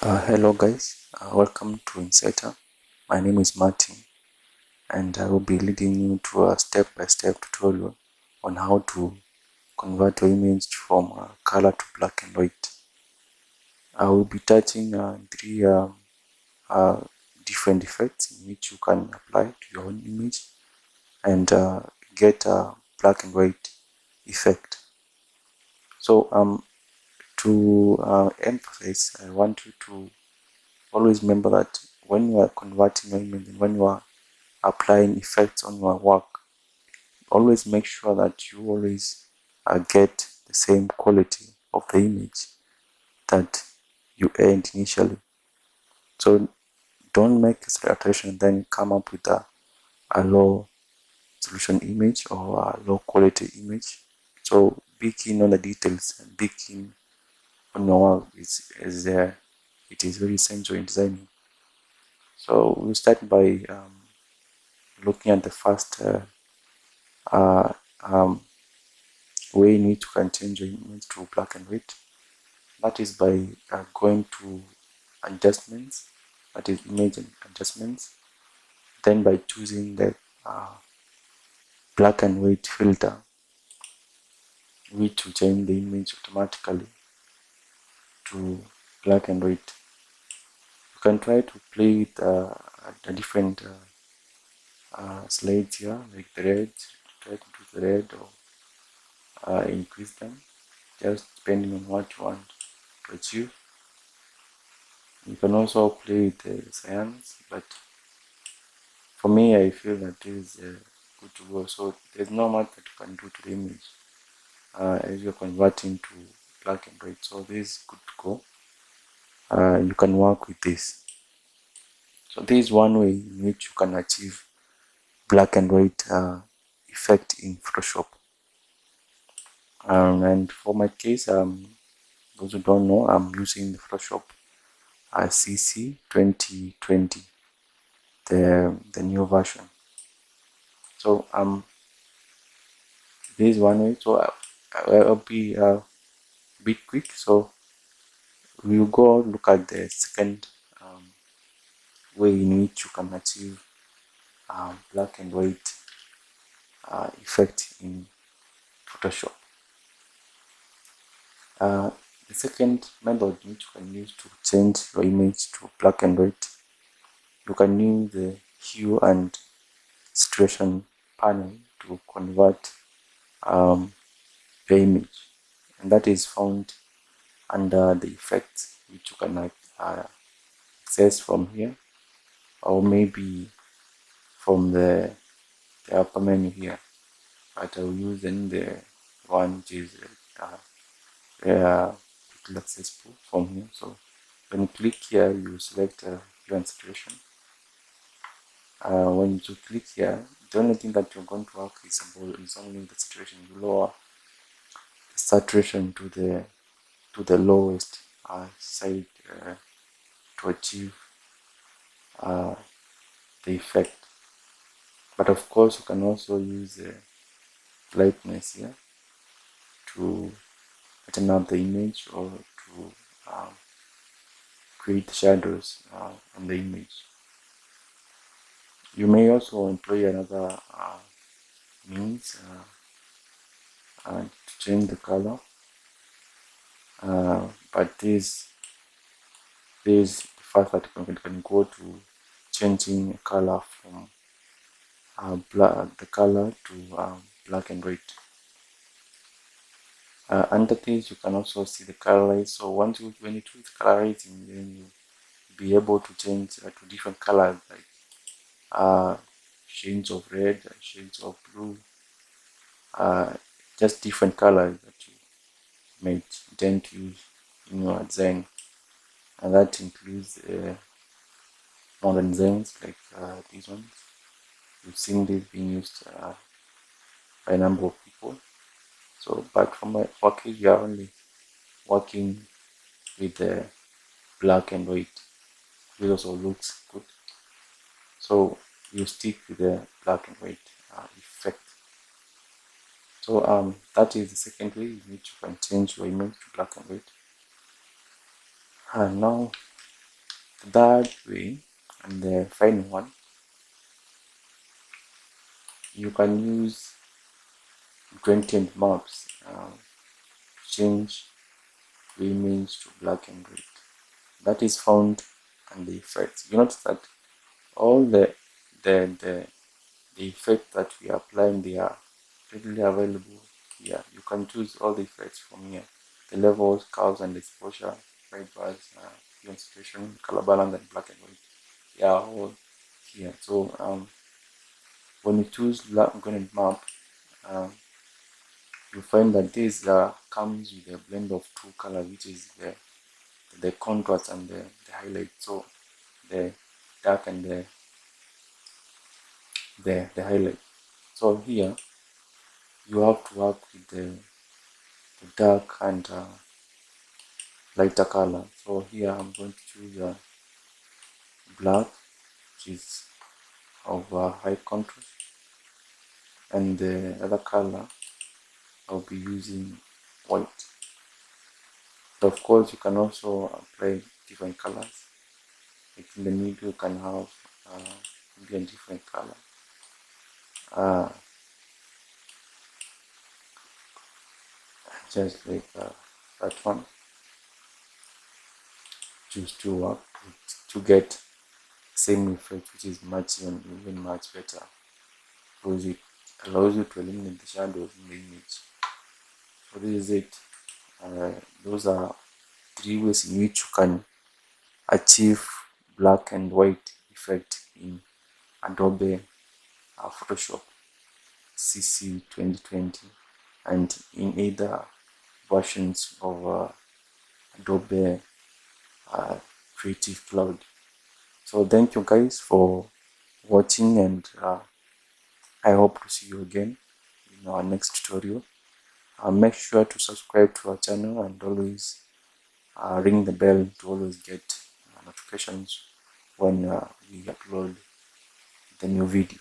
Hello guys, welcome to Insider. My name is Martin and I will be leading you to a step-by-step tutorial on how to convert your image from color to black and white. I will be touching three different effects in which you can apply to your own image and get a black and white effect. So to emphasize, I want you to always remember that when you are converting your image and when you are applying effects on your work, always make sure that you always get the same quality of the image that you aimed initially. So don't make a alteration and then come up with a low resolution image or a low quality image. So be keen on the details and be keen on your work. It is very essential in designing. So we'll start by looking at the first uh, um, way in which you can change your image to black and white. That is by going to adjustments, that is image adjustments, then by choosing the black and white filter, which will change the image automatically to black and white. You can try to play with a different slides here, like the red, try to do the red or increase them, just depending on what you want to achieve. You can also play with the cyan, but for me, I feel that this is good to go. So there's not much that you can do to the image as you're converting to black and white. So this is good to go. You can work with this. So this is one way in which you can achieve black and white effect in Photoshop. And for my case, those who don't know, I'm using the Photoshop CC 2020, the new version. So this is one way. So I'll be a bit quick. So we'll go look at the second way in which you can achieve black and white effect in Photoshop. The second method which you can use to change your image to black and white, you can use the hue and saturation panel to convert the image, and that is found under the effects, which you can access from here, or maybe from the upper menu here. But I will use then the one which is quickly accessible from here. So when you click here, you select hue and saturation. When you click here, the only thing that you're going to work is only the saturation. You lower the saturation to the lowest side to achieve the effect. But of course, you can also use the lightness here to lighten up the image or to create shadows on the image. You may also employ another means to change the color, but this the fact that you can go to changing a color from the color to black and white. Under this, you can also see the color. So when you choose colorizing, then you be able to change to different colors, like shades of red, shades of blue, just different colors that you may tend to use in your design, and that includes modern designs like these ones. You've seen this being used by a number of people. So, but for my case, we are only working with the black and white. This also looks good. So you stick with the black and white effect. So that is the second way in which you can change your image to black and white. And now That way, and the final one, you can use gradient maps, change the image to black and white. That is found on the effects. You notice that all the, the, the effects that we are applying, they are readily available here. You can choose all the effects from here. The levels, curves, and exposure, red bars, hue saturation, color balance, and black and white. They are all here. So when you choose gradient map, um, you find that this comes with a blend of two colors, which is the contrast and the highlight. So the dark and the highlight. So here you have to work with the dark and lighter color. So here I'm going to choose black, which is of high contrast, and the other color I'll be using white. But of course, you can also apply different colors. Like in the middle, you can have maybe a different color. Uh, just like that one. Choose to work to get same effect, which is much even much better, because it allows you to eliminate the shadows in the image. So this is it. Those are three ways in which you can achieve black and white effect in Adobe Photoshop CC 2020 and in either versions of Adobe Creative Cloud. So thank you guys for watching, and I hope to see you again in our next tutorial. Make sure to subscribe to our channel and always ring the bell to always get notifications when we upload the new video.